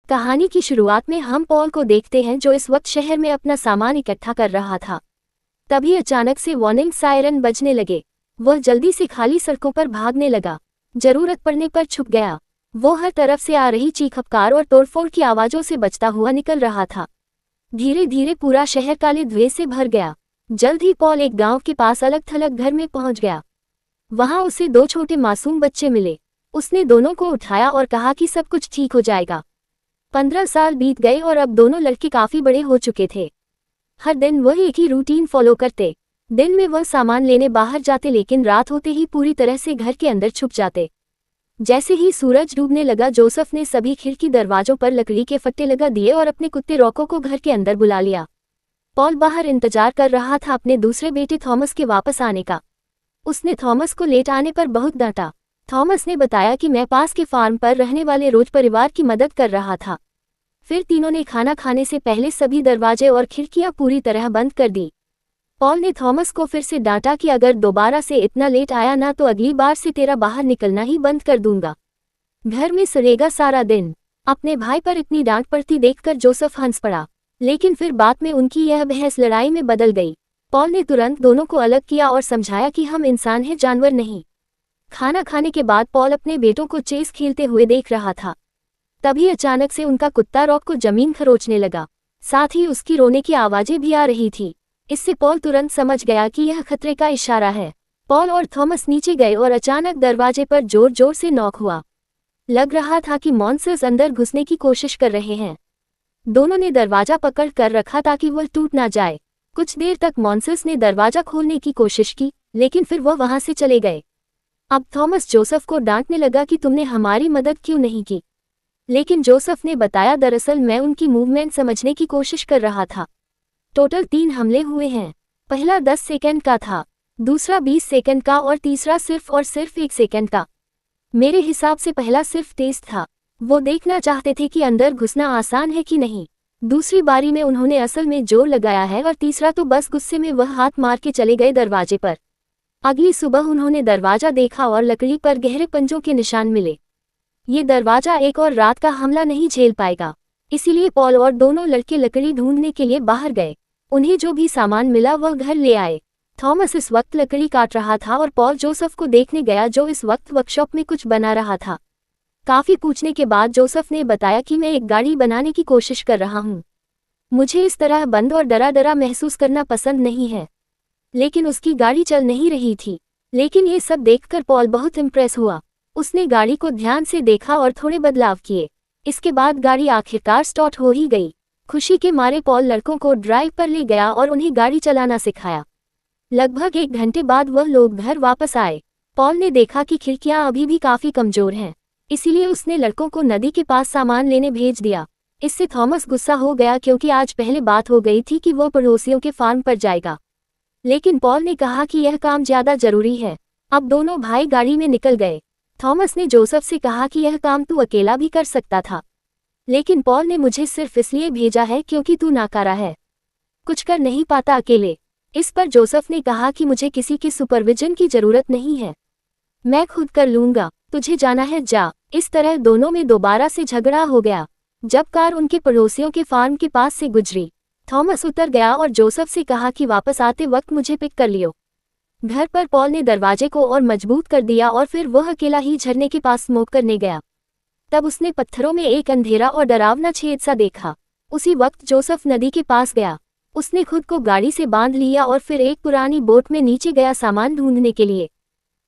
कहानी की शुरुआत में हम पॉल को देखते हैं जो इस वक्त शहर में अपना सामान इकट्ठा कर रहा था। तभी अचानक से वार्निंग सायरन बजने लगे। वह जल्दी से खाली सड़कों पर भागने लगा। जरूरत पड़ने पर छुप गया। वो हर तरफ से आ रही चीखपकार और तोड़फोड़ की आवाज़ों से बचता हुआ निकल रहा था। धीरे धीरे पूरा शहर काले धुएं से भर गया। जल्द ही पॉल एक गांव के पास अलग थलग घर में पहुंच गया। वहां उसे दो छोटे मासूम बच्चे मिले। उसने दोनों को उठाया और कहा कि सब कुछ ठीक हो जाएगा। 15 साल बीत गए और अब दोनों लड़के काफी बड़े हो चुके थे। हर दिन वह एक ही रूटीन फॉलो करते। दिन में वह सामान लेने बाहर जाते, लेकिन रात होते ही पूरी तरह से घर के अंदर छुप जाते। जैसे ही सूरज डूबने लगा, जोसेफ ने सभी खिड़की दरवाजों पर लकड़ी के फट्टे लगा दिए और अपने कुत्ते रॉको को घर के अंदर बुला लिया। पॉल बाहर इंतजार कर रहा था अपने दूसरे बेटे थॉमस के वापस आने का। उसने थॉमस को लेट आने पर बहुत डांटा। थॉमस ने बताया कि मैं पास के फार्म पर रहने वाले रोज परिवार की मदद कर रहा था। फिर तीनों ने खाना खाने से पहले सभी दरवाजे और खिड़कियां पूरी तरह बंद कर दी। पॉल ने थॉमस को फिर से डांटा कि अगर दोबारा से इतना लेट आया ना तो अगली बार से तेरा बाहर निकलना ही बंद कर दूंगा। घर में सड़ेगा सारा दिन। अपने भाई पर इतनी डांट पड़ती देखकर जोसेफ हंस पड़ा, लेकिन फिर बाद में उनकी यह बहस लड़ाई में बदल गई। पॉल ने तुरंत दोनों को अलग किया और समझाया कि हम इंसान हैं, जानवर नहीं। खाना खाने के बाद पॉल अपने बेटों को चेस खेलते हुए देख रहा था। तभी अचानक से उनका कुत्ता रॉक को जमीन खरोचने लगा। साथ ही उसकी रोने की आवाजें भी आ रही थी। इससे पॉल तुरंत समझ गया कि यह खतरे का इशारा है। पॉल और थॉमस नीचे गए और अचानक दरवाजे पर जोर जोर से नॉक हुआ। लग रहा था कि मॉन्स्टर्स अंदर घुसने की कोशिश कर रहे हैं। दोनों ने दरवाजा पकड़ कर रखा ताकि वह टूट ना जाए। कुछ देर तक मॉन्स्टर्स ने दरवाजा खोलने की कोशिश की, लेकिन फिर वह वहां से चले गए। अब थॉमस जोसेफ को डांटने लगा कि तुमने हमारी मदद क्यों नहीं की। लेकिन जोसेफ ने बताया, दरअसल मैं उनकी मूवमेंट समझने की कोशिश कर रहा था। टोटल 3 हमले हुए हैं। पहला 10 सेकंड का था, दूसरा 20 सेकंड का और तीसरा सिर्फ और सिर्फ 1 सेकंड का। मेरे हिसाब से पहला सिर्फ टेस्ट था। वो देखना चाहते थे कि अंदर घुसना आसान है कि नहीं। दूसरी बारी में उन्होंने असल में जोर लगाया है और तीसरा तो बस गुस्से में वह हाथ मार के चले गए दरवाजे पर। अगली सुबह उन्होंने दरवाजा देखा और लकड़ी पर गहरे पंजों के निशान मिले। ये दरवाजा एक और रात का हमला नहीं झेल पाएगा। इसीलिए पॉल और दोनों लड़के लकड़ी ढूंढने के लिए बाहर गए। उन्हें जो भी सामान मिला वह घर ले आए। थॉमस इस वक्त लकड़ी काट रहा था और पॉल जोसेफ को देखने गया जो इस वक्त वर्कशॉप में कुछ बना रहा था। काफी पूछने के बाद जोसेफ ने बताया कि मैं एक गाड़ी बनाने की कोशिश कर रहा हूँ। मुझे इस तरह बंद और डरा डरा महसूस करना पसंद नहीं है। लेकिन उसकी गाड़ी चल नहीं रही थी। लेकिन ये सब देखकर पॉल बहुत इम्प्रेस हुआ। उसने गाड़ी को ध्यान से देखा और थोड़े बदलाव किए। इसके बाद गाड़ी आखिरकार स्टार्ट हो ही गई। खुशी के मारे पॉल लड़कों को ड्राइव पर ले गया और उन्हें गाड़ी चलाना सिखाया। लगभग 1 घंटे बाद वह लोग घर वापस आए। पॉल ने देखा कि खिड़कियां अभी भी काफी कमजोर हैं। इसीलिए उसने लड़कों को नदी के पास सामान लेने भेज दिया। इससे थॉमस गुस्सा हो गया क्योंकि आज पहले बात हो गई थी कि वह पड़ोसियों के फार्म पर जाएगा। लेकिन पॉल ने कहा कि यह काम ज्यादा जरूरी है। अब दोनों भाई गाड़ी में निकल गए। थॉमस ने जोसेफ से कहा कि यह काम तू अकेला भी कर सकता था, लेकिन पॉल ने मुझे सिर्फ इसलिए भेजा है क्योंकि तू नाकारा है, कुछ कर नहीं पाता अकेले। इस पर जोसेफ ने कहा कि मुझे किसी की सुपरविजन की जरूरत नहीं है, मैं खुद कर लूंगा, तुझे जाना है जा। इस तरह दोनों में दोबारा से झगड़ा हो गया। जब कार उनके पड़ोसियों के फार्म के पास से गुजरी, थॉमस उतर गया और जोसेफ से कहा कि वापस आते वक्त मुझे पिक कर लियो। घर पर पॉल ने दरवाजे को और मजबूत कर दिया और फिर वह अकेला ही झरने के पास स्मोक करने गया। तब उसने पत्थरों में एक अंधेरा और डरावना छेद सा देखा। उसी वक्त जोसेफ नदी के पास गया। उसने खुद को गाड़ी से बांध लिया और फिर एक पुरानी बोट में नीचे गया सामान ढूंढने के लिए।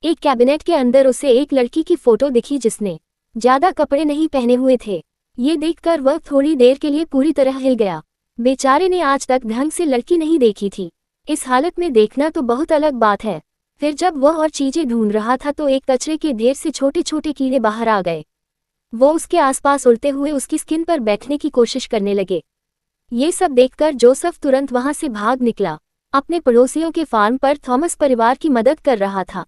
एक कैबिनेट के अंदर उसे एक लड़की की फोटो दिखी जिसने ज्यादा कपड़े नहीं पहने हुए थे। ये देखकर वह थोड़ी देर के लिए पूरी तरह हिल गया। बेचारे ने आज तक ढंग से लड़की नहीं देखी थी। इस हालत में देखना तो बहुत अलग बात है। फिर जब वह और चीजें ढूंढ रहा था तो एक कचरे के ढेर से छोटे छोटे कीड़े बाहर आ गए। वो उसके आसपास उड़ते हुए उसकी स्किन पर बैठने की कोशिश करने लगे। ये सब देखकर जोसेफ तुरंत वहां से भाग निकला। अपने पड़ोसियों के फार्म पर थॉमस परिवार की मदद कर रहा था,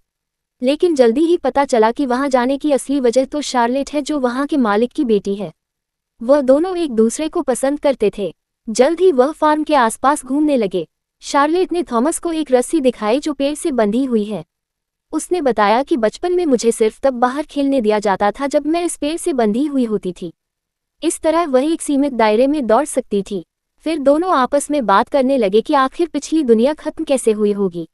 लेकिन जल्दी ही पता चला कि वहां जाने की असली वजह तो शार्लेट है जो वहां के मालिक की बेटी है। वह दोनों एक दूसरे को पसंद करते थे। जल्द ही वह फार्म के आसपास घूमने लगे। शार्लेट ने थॉमस को एक रस्सी दिखाई जो पेड़ से बंधी हुई है। उसने बताया कि बचपन में मुझे सिर्फ तब बाहर खेलने दिया जाता था जब मैं इस पेड़ से बंधी हुई होती थी। इस तरह वह एक सीमित दायरे में दौड़ सकती थी। फिर दोनों आपस में बात करने लगे कि आखिर पिछली दुनिया खत्म कैसे हुई होगी,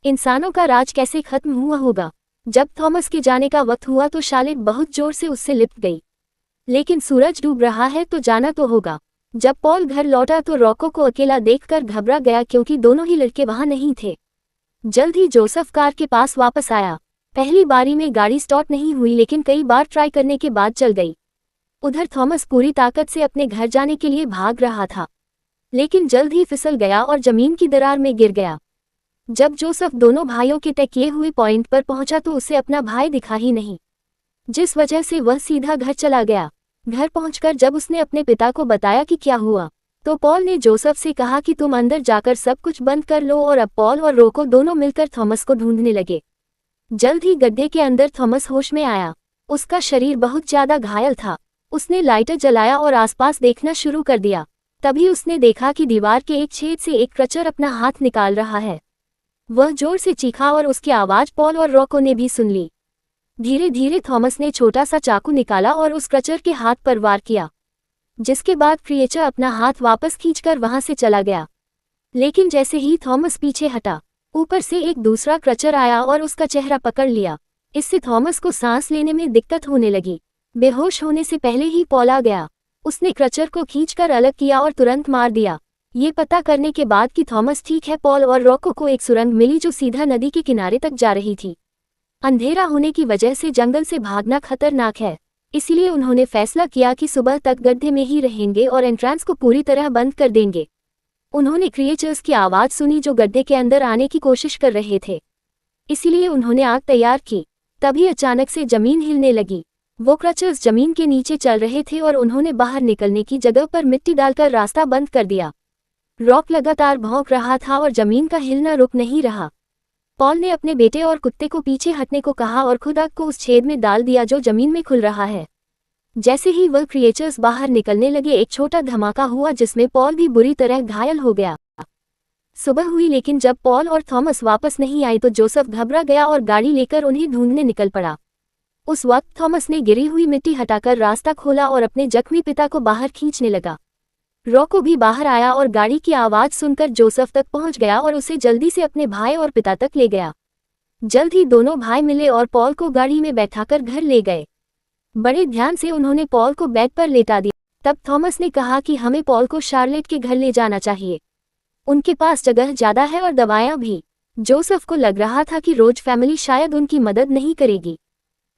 इंसानों का राज कैसे खत्म हुआ होगा। जब थॉमस के जाने का वक्त हुआ तो शार्लेट बहुत जोर से उससे लिपट गई। लेकिन सूरज डूब रहा है तो जाना तो होगा। जब पॉल घर लौटा तो रॉको को अकेला देखकर घबरा गया क्योंकि दोनों ही लड़के वहां नहीं थे। जल्द ही जोसेफ कार के पास वापस आया। पहली बारी में गाड़ी स्टार्ट नहीं हुई लेकिन कई बार ट्राई करने के बाद चल गई। उधर थॉमस पूरी ताकत से अपने घर जाने के लिए भाग रहा था, लेकिन जल्द ही फिसल गया और जमीन की दरार में गिर गया। जब जोसेफ दोनों भाइयों के तय किए हुए पॉइंट पर पहुंचा तो उसे अपना भाई दिखा ही नहीं, जिस वजह से वह सीधा घर चला गया। घर पहुंचकर जब उसने अपने पिता को बताया कि क्या हुआ, तो पॉल ने जोसेफ से कहा कि तुम अंदर जाकर सब कुछ बंद कर लो। और अब पॉल और रोको दोनों मिलकर थॉमस को ढूंढने लगे। जल्द ही गड्ढे के अंदर थॉमस होश में आया। उसका शरीर बहुत ज्यादा घायल था। उसने लाइटर जलाया और आसपास देखना शुरू कर दिया। तभी उसने देखा कि दीवार के एक छेद से एक क्रचर अपना हाथ निकाल रहा है। वह जोर से चीखा और उसकी आवाज पॉल और रॉको ने भी सुन ली। धीरे धीरे थॉमस ने छोटा सा चाकू निकाला और उस क्रचर के हाथ पर वार किया, जिसके बाद क्रिएचर अपना हाथ वापस खींचकर वहां से चला गया। लेकिन जैसे ही थॉमस पीछे हटा, ऊपर से एक दूसरा क्रचर आया और उसका चेहरा पकड़ लिया। इससे थॉमस को सांस लेने में दिक्कत होने लगी। बेहोश होने से पहले ही पॉल आ गया। उसने क्रचर को खींचकर अलग किया और तुरंत मार दिया। ये पता करने के बाद कि थॉमस ठीक है, पॉल और रॉको को एक सुरंग मिली जो सीधा नदी के किनारे तक जा रही थी। अंधेरा होने की वजह से जंगल से भागना खतरनाक है, इसलिए उन्होंने फैसला किया कि सुबह तक गड्ढे में ही रहेंगे और एंट्रेंस को पूरी तरह बंद कर देंगे। उन्होंने क्रिएचर्स की आवाज सुनी जो गड्ढे के अंदर आने की कोशिश कर रहे थे, इसलिए उन्होंने आग तैयार की। तभी अचानक से जमीन हिलने लगी। वो क्रचर्स जमीन के नीचे चल रहे थे और उन्होंने बाहर निकलने की जगह पर मिट्टी डालकर रास्ता बंद कर दिया। रॉक लगातार भौंक रहा था और जमीन का हिलना रुक नहीं रहा। पॉल ने अपने बेटे और कुत्ते को पीछे हटने को कहा और खुद आग को उस छेद में डाल दिया जो जमीन में खुल रहा है। जैसे ही वह क्रिएचर्स बाहर निकलने लगे, एक छोटा धमाका हुआ जिसमें पॉल भी बुरी तरह घायल हो गया। सुबह हुई, लेकिन जब पॉल और थॉमस वापस नहीं आए तो जोसेफ घबरा गया और गाड़ी लेकर उन्हें ढूंढने निकल पड़ा। उस वक्त थॉमस ने गिरी हुई मिट्टी हटाकर रास्ता खोला और अपने जख्मी पिता को बाहर खींचने लगा। रॉको भी बाहर आया और गाड़ी की आवाज सुनकर जोसेफ तक पहुंच गया और उसे जल्दी से अपने भाई और पिता तक ले गया। जल्द ही दोनों भाई मिले और पॉल को गाड़ी में बैठाकर घर ले गए। बड़े ध्यान से उन्होंने पॉल को बेड पर लेटा दिया। तब थॉमस ने कहा कि हमें पॉल को शार्लेट के घर ले जाना चाहिए, उनके पास जगह ज्यादा है और दवाएं भी। जोसेफ को लग रहा था कि रोज फैमिली शायद उनकी मदद नहीं करेगी,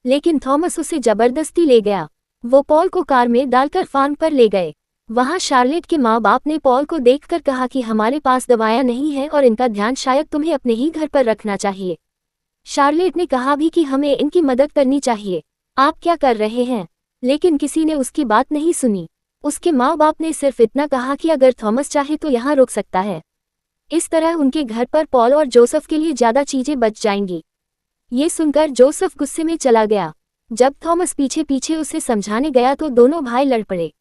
लेकिन थॉमस उसे जबरदस्ती ले गया। वो पॉल को कार में डालकर फार्म पर ले गए। वहां शार्लेट के माँ बाप ने पॉल को देखकर कहा कि हमारे पास दवाएं नहीं हैं और इनका ध्यान शायद तुम्हें अपने ही घर पर रखना चाहिए। शार्लेट ने कहा भी कि हमें इनकी मदद करनी चाहिए, आप क्या कर रहे हैं? लेकिन किसी ने उसकी बात नहीं सुनी। उसके माँ बाप ने सिर्फ इतना कहा कि अगर थॉमस चाहे तो यहाँ रुक सकता है। इस तरह उनके घर पर पॉल और जोसेफ के लिए ज्यादा चीजें बच जाएंगी। ये सुनकर जोसेफ गुस्से में चला गया। जब थॉमस पीछे पीछे उसे समझाने गया तो दोनों भाई लड़ पड़े।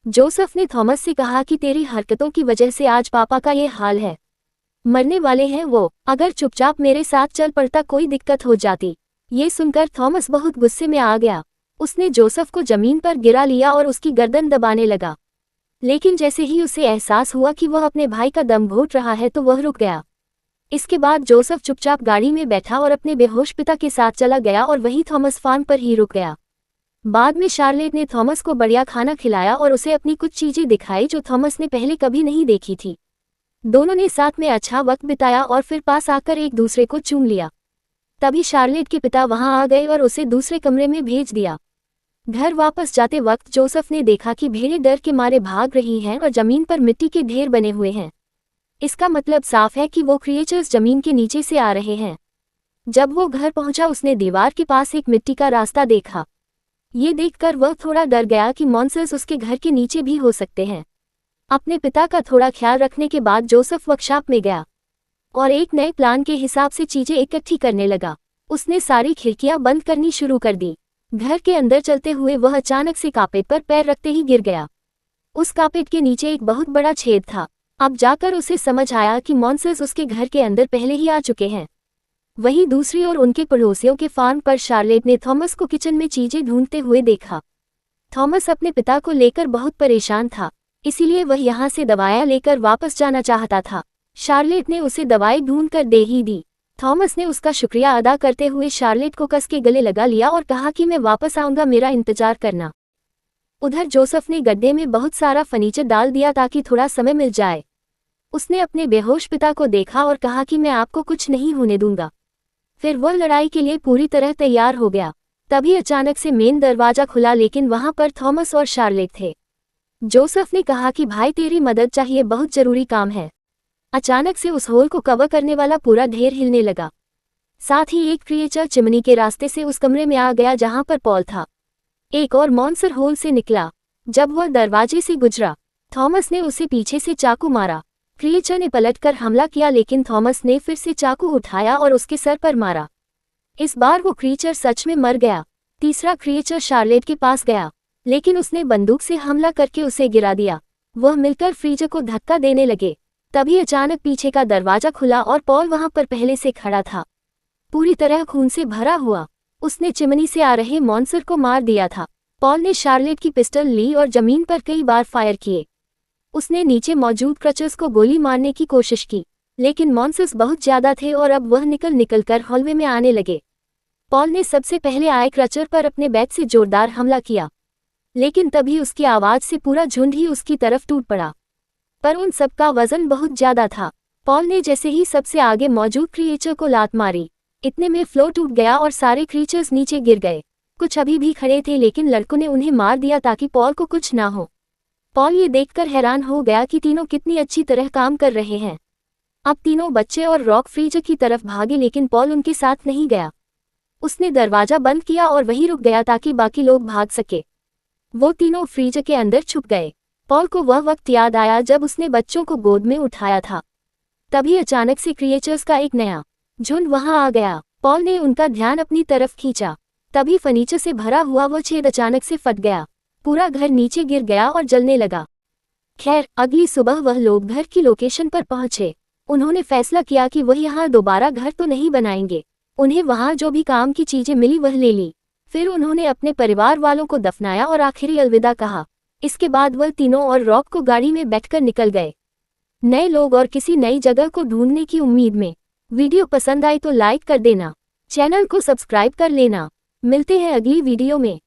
जोसेफ ने थॉमस से कहा कि तेरी हरकतों की वजह से आज पापा का ये हाल है, मरने वाले हैं वो, अगर चुपचाप मेरे साथ चल पड़ता कोई दिक्कत हो जाती। ये सुनकर थॉमस बहुत गुस्से में आ गया। उसने जोसेफ को जमीन पर गिरा लिया और उसकी गर्दन दबाने लगा। लेकिन जैसे ही उसे एहसास हुआ कि वह अपने भाई का दम घोट रहा है तो वह रुक गया। इसके बाद जोसेफ चुपचाप गाड़ी में बैठा और अपने बेहोश पिता के साथ चला गया और वही थॉमस फार्म पर ही रुक गया। बाद में शार्लेट ने थॉमस को बढ़िया खाना खिलाया और उसे अपनी कुछ चीजें दिखाई जो थॉमस ने पहले कभी नहीं देखी थी। दोनों ने साथ में अच्छा वक्त बिताया और फिर पास आकर एक दूसरे को चूम लिया। तभी शार्लेट के पिता वहां आ गए और उसे दूसरे कमरे में भेज दिया। घर वापस जाते वक्त जोसेफ ने देखा कि भेड़ें डर के मारे भाग रही हैं और जमीन पर मिट्टी के ढेर बने हुए हैं। इसका मतलब साफ है कि वो क्रिएचर्स जमीन के नीचे से आ रहे हैं। जब वो घर पहुंचा उसने दीवार के पास एक मिट्टी का रास्ता देखा। ये देखकर वह थोड़ा डर गया कि मॉन्स्टर्स उसके घर के नीचे भी हो सकते हैं। अपने पिता का थोड़ा ख्याल रखने के बाद जोसेफ वर्कशॉप में गया और एक नए प्लान के हिसाब से चीजें इकट्ठी करने लगा। उसने सारी खिड़कियां बंद करनी शुरू कर दी। घर के अंदर चलते हुए वह अचानक से कारपेट पर पैर रखते ही गिर गया। उस कारपेट के नीचे एक बहुत बड़ा छेद था। अब जाकर उसे समझ आया कि मॉन्स्टर्स उसके घर के अंदर पहले ही आ चुके हैं। वहीं दूसरी ओर उनके पड़ोसियों के फार्म पर शार्लेट ने थॉमस को किचन में चीजें ढूंढते हुए देखा। थॉमस अपने पिता को लेकर बहुत परेशान था, इसीलिए वह यहाँ से दवाइयाँ लेकर वापस जाना चाहता था। शार्लेट ने उसे दवाई ढूंढकर दे ही दी। थॉमस ने उसका शुक्रिया अदा करते हुए शार्लेट को कस के गले लगा लिया और कहा कि मैं वापस आऊँगा, मेरा इंतजार करना। उधर जोसेफ ने गड्ढे में बहुत सारा फर्नीचर डाल दिया ताकि थोड़ा समय मिल जाए। उसने अपने बेहोश पिता को देखा और कहा कि मैं आपको कुछ नहीं होने दूंगा। फिर वह लड़ाई के लिए पूरी तरह तैयार हो गया। तभी अचानक से मेन दरवाजा खुला, लेकिन वहां पर थॉमस और शार्लेट थे। जोसेफ ने कहा कि भाई तेरी मदद चाहिए, बहुत जरूरी काम है। अचानक से उस होल को कवर करने वाला पूरा ढेर हिलने लगा। साथ ही एक क्रिएचर चिमनी के रास्ते से उस कमरे में आ गया जहां पर पॉल था। एक और मॉन्स्टर होल से निकला। जब वह दरवाजे से गुजरा, थॉमस ने उसे पीछे से चाकू मारा। क्रिएचर ने पलटकर हमला किया, लेकिन थॉमस ने फिर से चाकू उठाया और उसके सर पर मारा। इस बार वो क्रिएचर सच में मर गया। तीसरा क्रिएचर शार्लेट के पास गया, लेकिन उसने बंदूक से हमला करके उसे गिरा दिया। वह मिलकर फ्रीजर को धक्का देने लगे। तभी अचानक पीछे का दरवाजा खुला और पॉल वहां पर पहले से खड़ा था, पूरी तरह खून से भरा हुआ। उसने चिमनी से आ रहे मॉन्स्टर को मार दिया था। पॉल ने शार्लेट की पिस्टल ली और जमीन पर कई बार फायर किए। उसने नीचे मौजूद क्रचर्स को गोली मारने की कोशिश की, लेकिन मॉन्स्टर्स बहुत ज्यादा थे और अब वह निकल कर हॉलवे में आने लगे। पॉल ने सबसे पहले आए क्रचर पर अपने बैट से जोरदार हमला किया, लेकिन तभी उसकी आवाज से पूरा झुंड ही उसकी तरफ टूट पड़ा। पर उन सबका वजन बहुत ज्यादा था। पॉल ने जैसे ही सबसे आगे मौजूद क्रिएचर को लात मारी, इतने में फ्लोर टूट गया और सारे क्रीचर्स नीचे गिर गए। कुछ अभी भी खड़े थे, लेकिन लड़कों ने उन्हें मार दिया ताकि पॉल को कुछ ना हो। पॉल ये देखकर हैरान हो गया कि तीनों कितनी अच्छी तरह काम कर रहे हैं। अब तीनों बच्चे और रॉक फ्रीजर की तरफ भागे, लेकिन पॉल उनके साथ नहीं गया। उसने दरवाजा बंद किया और वहीं रुक गया ताकि बाकी लोग भाग सके। वो तीनों फ्रीजर के अंदर छुप गए। पॉल को वह वक्त याद आया जब उसने बच्चों को गोद में उठाया था। तभी अचानक से क्रिएचर्स का एक नया झुंड वहां आ गया। पॉल ने उनका ध्यान अपनी तरफ खींचा। तभी फर्नीचर से भरा हुआ वो छेद अचानक से फट गया। पूरा घर नीचे गिर गया और जलने लगा। खैर, अगली सुबह वह लोग घर की लोकेशन पर पहुंचे। उन्होंने फैसला किया कि वह यहाँ दोबारा घर तो नहीं बनाएंगे। उन्हें वहां जो भी काम की चीजें मिली वह ले ली। फिर उन्होंने अपने परिवार वालों को दफनाया और आखिरी अलविदा कहा। इसके बाद वह तीनों और रॉक को गाड़ी में बैठकर निकल गए, नए लोग और किसी नई जगह को ढूंढने की उम्मीद में। वीडियो पसंद आई तो लाइक कर देना, चैनल को सब्सक्राइब कर लेना। मिलते हैं अगली वीडियो में।